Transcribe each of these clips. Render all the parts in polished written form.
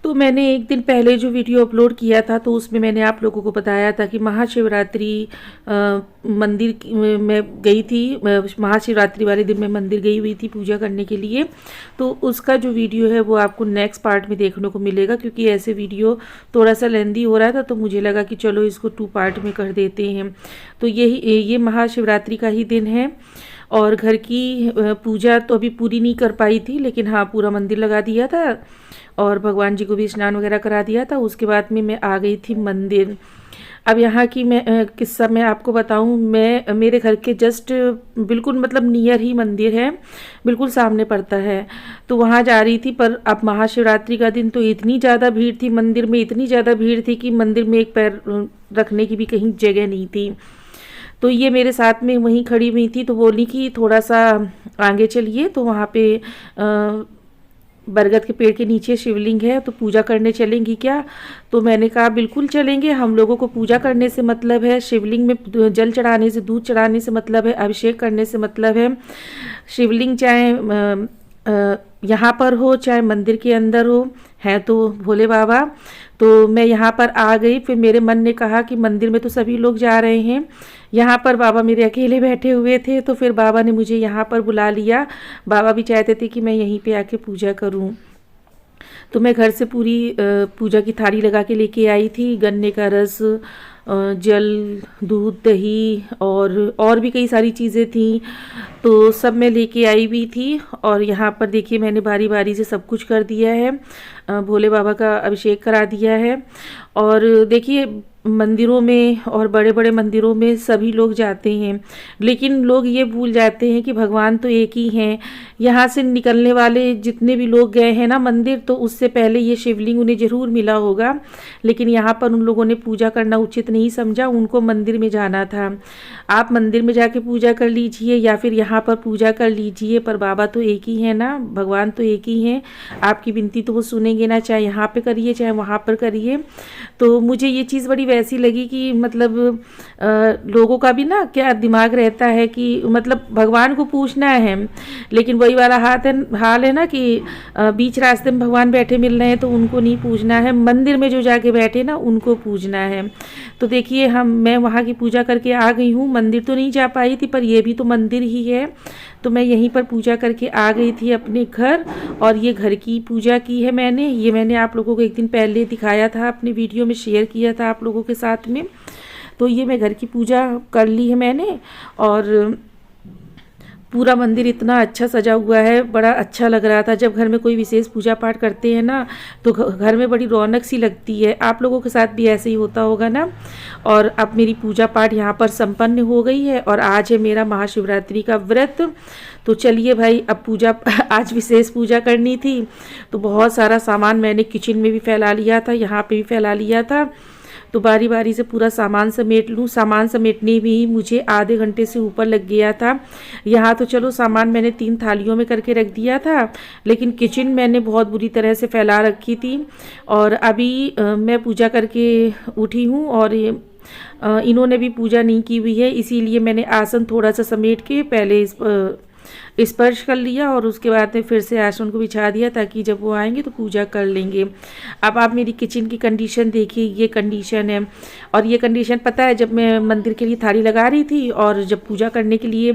तो मैंने एक दिन पहले जो वीडियो अपलोड किया था तो उसमें मैंने आप लोगों को बताया था कि महाशिवरात्रि मंदिर में गई थी। महाशिवरात्रि वाले दिन मैं मंदिर गई हुई थी पूजा करने के लिए। तो उसका जो वीडियो है वो आपको नेक्स्ट पार्ट में देखने को मिलेगा, क्योंकि ऐसे वीडियो थोड़ा सा लेंदी हो रहा था तो मुझे लगा कि चलो इसको 2 पार्ट में कर देते हैं। तो ये महाशिवरात्रि का ही दिन है और घर की पूजा तो अभी पूरी नहीं कर पाई थी, लेकिन हाँ पूरा मंदिर लगा दिया था और भगवान जी को भी स्नान वगैरह करा दिया था। उसके बाद में मैं आ गई थी मंदिर। अब यहाँ की मैं किस्सा मैं आपको बताऊँ, मैं मेरे घर के जस्ट बिल्कुल मतलब नियर ही मंदिर है, बिल्कुल सामने पड़ता है। तो वहाँ जा रही थी, पर अब महाशिवरात्रि का दिन तो इतनी ज़्यादा भीड़ थी मंदिर में, इतनी ज़्यादा भीड़ थी कि मंदिर में एक पैर रखने की भी कहीं जगह नहीं थी। तो ये मेरे साथ में वहीं खड़ी हुई थी, तो बोली कि थोड़ा सा आगे चलिए, तो वहाँ पे बरगद के पेड़ के नीचे शिवलिंग है, तो पूजा करने चलेंगी क्या? तो मैंने कहा बिल्कुल चलेंगे, हम लोगों को पूजा करने से मतलब है, शिवलिंग में जल चढ़ाने से, दूध चढ़ाने से मतलब है, अभिषेक करने से मतलब है। शिवलिंग चाहे यहाँ पर हो चाहे मंदिर के अंदर हो, है तो भोले बाबा। तो मैं यहाँ पर आ गई, फिर मेरे मन ने कहा कि मंदिर में तो सभी लोग जा रहे हैं, यहाँ पर बाबा मेरे अकेले बैठे हुए थे, तो फिर बाबा ने मुझे यहाँ पर बुला लिया। बाबा भी चाहते थे कि मैं यहीं पे आके पूजा करूँ। तो मैं घर से पूरी पूजा की थाली लगा के लेके आई थी, गन्ने का रस, जल, दूध, दही और भी कई सारी चीज़ें थी, तो सब मैं लेके आई हुई थी। और यहाँ पर देखिए मैंने बारी बारी से सब कुछ कर दिया है, भोले बाबा का अभिषेक करा दिया है। और देखिए मंदिरों में और बड़े बड़े मंदिरों में सभी लोग जाते हैं, लेकिन लोग ये भूल जाते हैं कि भगवान तो एक ही हैं। यहाँ से निकलने वाले जितने भी लोग गए हैं ना मंदिर, तो उससे पहले ये शिवलिंग उन्हें ज़रूर मिला होगा, लेकिन यहाँ पर उन लोगों ने पूजा करना उचित नहीं समझा, उनको मंदिर में जाना था। आप मंदिर में जाके पूजा कर लीजिए या फिर यहाँ पर पूजा कर लीजिए, पर बाबा तो एक ही है ना, भगवान तो एक ही हैं। आपकी विनती तो वो सुनेंगे ना, चाहे यहाँ पे करिए चाहे वहाँ पर करिए। तो मुझे ये चीज़ बड़ी वैसी लगी कि मतलब लोगों का भी ना क्या दिमाग रहता है कि मतलब भगवान को पूछना है, लेकिन वही वाला हाल है ना कि बीच रास्ते में भगवान बैठे मिल रहे हैं तो उनको नहीं पूछना है, मंदिर में जो जाके बैठे ना उनको पूछना है। तो देखिए मैं वहाँ की पूजा करके आ गई हूँ, मंदिर तो नहीं जा पाई थी पर ये भी तो मंदिर ही है। तो मैं यहीं पर पूजा करके आ गई थी अपने घर, और ये घर की पूजा की है मैंने। ये मैंने आप लोगों को एक दिन पहले दिखाया था, अपनी वीडियो में शेयर किया था आप लोगों के साथ में। तो ये मैं घर की पूजा कर ली है मैंने, और पूरा मंदिर इतना अच्छा सजा हुआ है, बड़ा अच्छा लग रहा था। जब घर में कोई विशेष पूजा पाठ करते हैं ना तो घर में बड़ी रौनक सी लगती है। आप लोगों के साथ भी ऐसे ही होता होगा ना। और अब मेरी पूजा पाठ यहाँ पर संपन्न हो गई है और आज है मेरा महाशिवरात्रि का व्रत। तो चलिए भाई, अब पूजा आज विशेष पूजा करनी थी, तो बहुत सारा सामान मैंने किचन में भी फैला लिया था, यहाँ पे भी फैला लिया था। तो बारी बारी से पूरा सामान समेट लूँ। सामान समेटने भी मुझे आधे घंटे से ऊपर लग गया था। यहाँ तो चलो सामान मैंने 3 थालियों में करके रख दिया था, लेकिन किचन मैंने बहुत बुरी तरह से फैला रखी थी। और अभी मैं पूजा करके उठी हूँ और इन्होंने भी पूजा नहीं की हुई है, इसीलिए मैंने आसन थोड़ा सा समेट के पहले स्पर्श कर लिया और उसके बाद में फिर से आसन को बिछा दिया, ताकि जब वो आएंगे तो पूजा कर लेंगे। अब आप मेरी किचन की कंडीशन देखिए, ये कंडीशन है। और ये कंडीशन पता है, जब मैं मंदिर के लिए थाली लगा रही थी और जब पूजा करने के लिए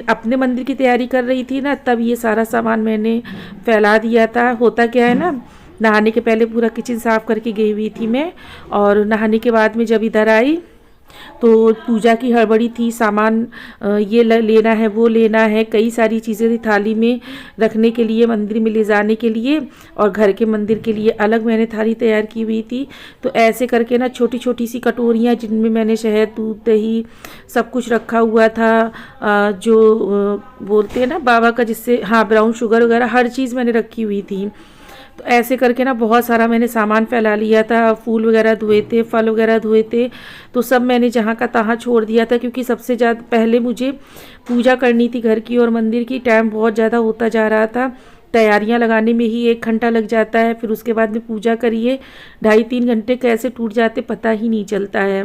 अपने मंदिर की तैयारी कर रही थी ना, तब ये सारा सामान मैंने फैला दिया था। होता क्या है ना, नहाने के पहले पूरा किचन साफ़ करके गई हुई थी मैं, और नहाने के बाद में जब इधर आई तो पूजा की हड़बड़ी थी। सामान ये लेना है, वो लेना है, कई सारी चीज़ें थी थाली में रखने के लिए, मंदिर में ले जाने के लिए, और घर के मंदिर के लिए अलग मैंने थाली तैयार की हुई थी। तो ऐसे करके ना छोटी छोटी सी कटोरियाँ, जिनमें मैंने शहद, दूध, दही सब कुछ रखा हुआ था, जो बोलते हैं ना बाबा का, जिससे हाँ ब्राउन शुगर वगैरह हर चीज़ मैंने रखी हुई थी। तो ऐसे करके ना बहुत सारा मैंने सामान फैला लिया था। फूल वगैरह धोए थे, फल वगैरह धोए थे, तो सब मैंने जहाँ का तहाँ छोड़ दिया था, क्योंकि सबसे ज़्यादा पहले मुझे पूजा करनी थी घर की और मंदिर की। टाइम बहुत ज़्यादा होता जा रहा था, तैयारियां लगाने में ही 1 घंटा लग जाता है, फिर उसके बाद में पूजा करिए, 2.5-3 घंटे कैसे टूट जाते पता ही नहीं चलता है।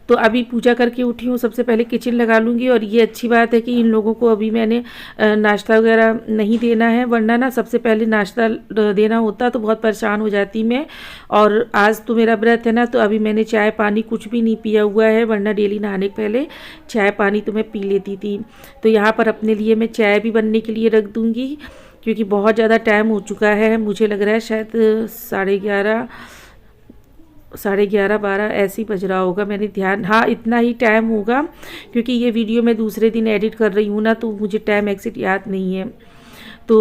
तो अभी पूजा करके उठी हूँ, सबसे पहले किचन लगा लूँगी। और ये अच्छी बात है कि इन लोगों को अभी मैंने नाश्ता वगैरह नहीं देना है, वरना ना सबसे पहले नाश्ता देना होता तो बहुत परेशान हो जाती मैं। और आज तो मेरा व्रत है ना, तो अभी मैंने चाय पानी कुछ भी नहीं पिया हुआ है, वरना डेली नहाने के पहले चाय पानी तो मैं पी लेती थी। तो यहाँ पर अपने लिए मैं चाय भी बनने के लिए रख दूँगी, क्योंकि बहुत ज़्यादा टाइम हो चुका है। मुझे लग रहा है शायद 11:30 12 ऐसे ही बज रहा होगा, मैंने ध्यान, हाँ इतना ही टाइम होगा, क्योंकि ये वीडियो मैं दूसरे दिन एडिट कर रही हूँ ना, तो मुझे टाइम एग्जैक्ट याद नहीं है। तो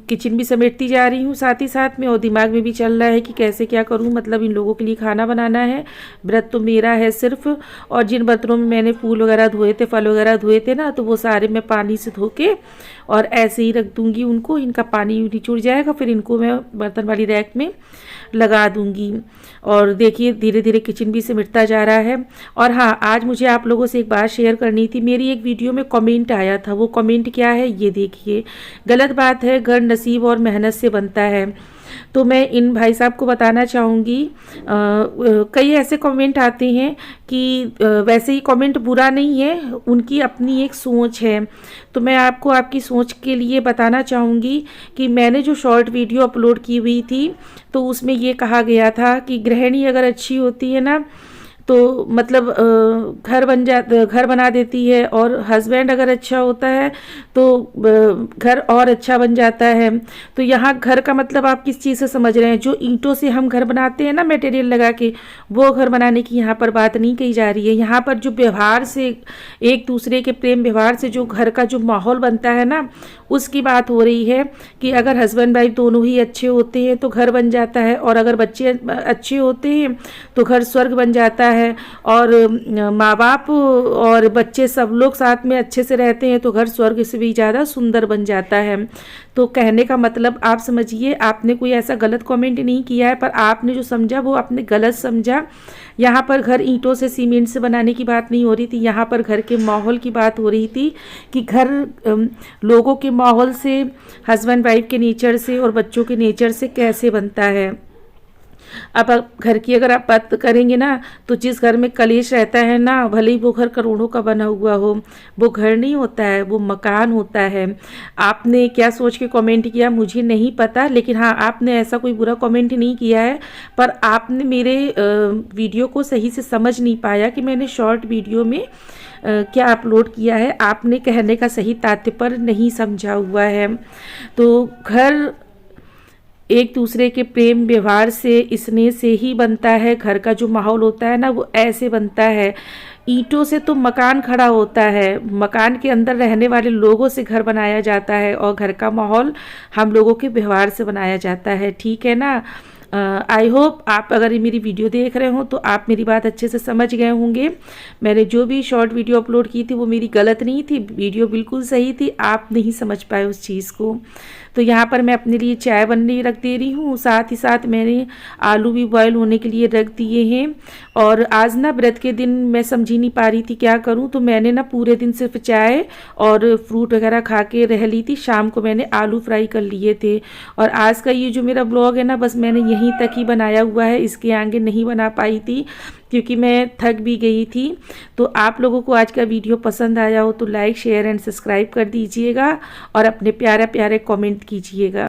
किचन भी समेटती जा रही हूँ साथ ही साथ में, और दिमाग में भी चल रहा है कि कैसे क्या करूँ, मतलब इन लोगों के लिए खाना बनाना है। व्रत तो मेरा है सिर्फ, और जिन बर्तनों में मैंने फूल वगैरह धोए थे, फल वगैरह धोए थे ना, तो वो सारे मैं पानी से धो के और ऐसे ही रख दूँगी उनको। इनका पानी निचुड़ जाएगा, फिर इनको मैं बर्तन वाली रैक में लगा दूँगी। और देखिए धीरे धीरे किचन भी सिमटता जा रहा है। और हाँ, आज मुझे आप लोगों से एक बात शेयर करनी थी। मेरी एक वीडियो में कमेंट आया था, वो कमेंट क्या है ये देखिए। गलत बात है, घर नसीब और मेहनत से बनता है। तो मैं इन भाई साहब को बताना चाहूँगी, कई ऐसे कमेंट आते हैं कि वैसे ही कमेंट बुरा नहीं है, उनकी अपनी एक सोच है। तो मैं आपको आपकी सोच के लिए बताना चाहूँगी कि मैंने जो शॉर्ट वीडियो अपलोड की हुई थी, तो उसमें ये कहा गया था कि गृहिणी अगर अच्छी होती है ना, तो मतलब घर बना देती है, और हस्बैंड अगर अच्छा होता है तो घर और अच्छा बन जाता है। तो यहाँ घर का मतलब आप किस चीज़ से समझ रहे हैं? जो ईंटों से हम घर बनाते हैं ना, मटेरियल लगा के, वो घर बनाने की यहाँ पर बात नहीं कही जा रही है। यहाँ पर जो व्यवहार से, एक दूसरे के प्रेम व्यवहार से जो घर का जो माहौल बनता है ना, उसकी बात हो रही है कि अगर हस्बैंड वाइफ दोनों ही अच्छे होते हैं तो घर बन जाता है, और अगर बच्चे अच्छे होते हैं तो घर स्वर्ग बन जाता है। और माँ बाप और बच्चे सब लोग साथ में अच्छे से रहते हैं तो घर स्वर्ग से भी ज़्यादा सुंदर बन जाता है। तो कहने का मतलब आप समझिए, आपने कोई ऐसा गलत कमेंट नहीं किया है, पर आपने जो समझा वो आपने गलत समझा। यहाँ पर घर ईंटों से सीमेंट से बनाने की बात नहीं हो रही थी, यहाँ पर घर के माहौल की बात हो रही थी कि घर लोगों के माहौल से, हस्बैंड वाइफ के नेचर से और बच्चों के नेचर से कैसे बनता है। अब घर की अगर आप बात करेंगे ना, तो जिस घर में कलेश रहता है ना, भले ही वो घर करोड़ों का बना हुआ हो, वो घर नहीं होता है, वो मकान होता है। आपने क्या सोच के कमेंट किया मुझे नहीं पता, लेकिन हाँ, आपने ऐसा कोई बुरा कमेंट नहीं किया है, पर आपने मेरे वीडियो को सही से समझ नहीं पाया कि मैंने शॉर्ट वीडियो में क्या अपलोड किया है। आपने कहने का सही तात्पर्य नहीं समझा हुआ है। तो घर एक दूसरे के प्रेम व्यवहार से, स्नेह से ही बनता है। घर का जो माहौल होता है ना, वो ऐसे बनता है। ईंटों से तो मकान खड़ा होता है, मकान के अंदर रहने वाले लोगों से घर बनाया जाता है, और घर का माहौल हम लोगों के व्यवहार से बनाया जाता है। ठीक है ना? आई होप आप अगर ये मेरी वीडियो देख रहे हो तो आप मेरी बात अच्छे से समझ गए होंगे। मैंने जो भी शॉर्ट वीडियो अपलोड की थी वो मेरी गलत नहीं थी, वीडियो बिल्कुल सही थी, आप नहीं समझ पाए उस चीज़ को। तो यहाँ पर मैं अपने लिए चाय बनने रख दे रही हूँ, साथ ही साथ मैंने आलू भी बॉयल होने के लिए रख दिए हैं। और आज ना व्रत के दिन मैं समझी नहीं पा रही थी क्या करूँ, तो मैंने ना पूरे दिन सिर्फ चाय और फ्रूट वगैरह खा के रह ली थी। शाम को मैंने आलू फ्राई कर लिए थे। और आज का ये जो मेरा ब्लॉग है ना, बस मैंने यहीं तक ही बनाया हुआ है, इसके आगे नहीं बना पाई थी क्योंकि मैं थक भी गई थी। तो आप लोगों को आज का वीडियो पसंद आया हो तो लाइक शेयर एंड सब्सक्राइब कर दीजिएगा, और अपने प्यारे प्यारे कमेंट कीजिएगा।